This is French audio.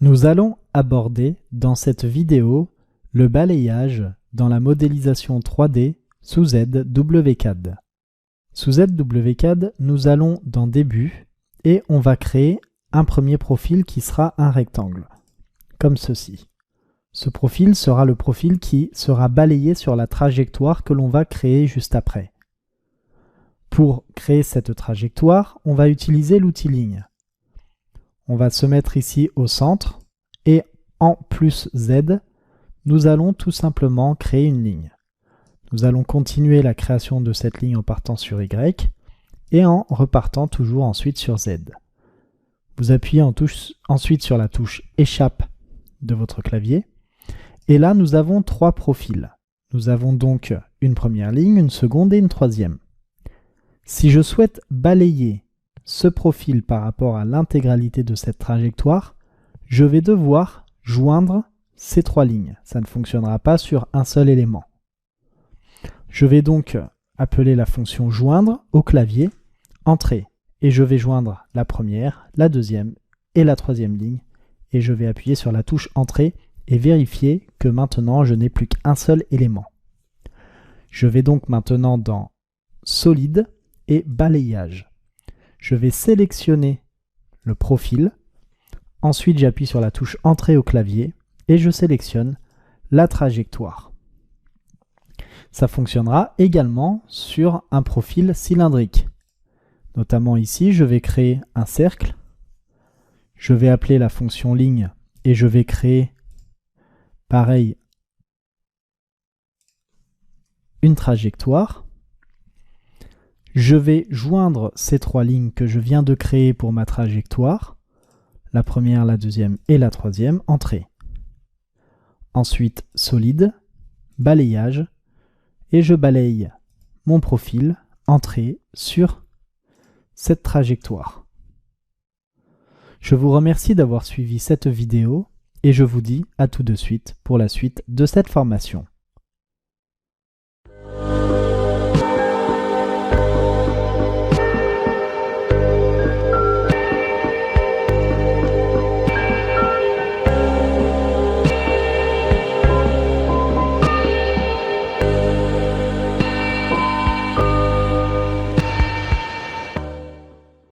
Nous allons aborder dans cette vidéo le balayage dans la modélisation 3D sous ZWCAD. Sous ZWCAD, nous allons dans Début et on va créer un premier profil qui sera un rectangle, comme ceci. Ce profil sera le profil qui sera balayé sur la trajectoire que l'on va créer juste après. Pour créer cette trajectoire, on va utiliser l'outil ligne. On va se mettre ici au centre et en plus Z, nous allons tout simplement créer une ligne. Nous allons continuer la création de cette ligne en partant sur Y et en repartant toujours ensuite sur Z. Vous appuyez ensuite sur la touche Échappe de votre clavier et là nous avons trois profils. Nous avons donc une première ligne, une seconde et une troisième. Si je souhaite balayer ce profil par rapport à l'intégralité de cette trajectoire, je vais devoir joindre ces trois lignes. Ça ne fonctionnera pas sur un seul élément. Je vais donc appeler la fonction joindre au clavier, entrée, et je vais joindre la première, la deuxième et la troisième ligne, et je vais appuyer sur la touche entrée et vérifier que maintenant je n'ai plus qu'un seul élément. Je vais donc maintenant dans solide et balayage. Je vais sélectionner le profil, ensuite j'appuie sur la touche entrée au clavier et je sélectionne la trajectoire. Ça fonctionnera également sur un profil cylindrique. Notamment ici, je vais créer un cercle, je vais appeler la fonction ligne et je vais créer pareil une trajectoire. Je vais joindre ces trois lignes que je viens de créer pour ma trajectoire, la première, la deuxième et la troisième, entrée. Ensuite, solide, balayage, et je balaye mon profil, entrée, sur cette trajectoire. Je vous remercie d'avoir suivi cette vidéo et je vous dis à tout de suite pour la suite de cette formation.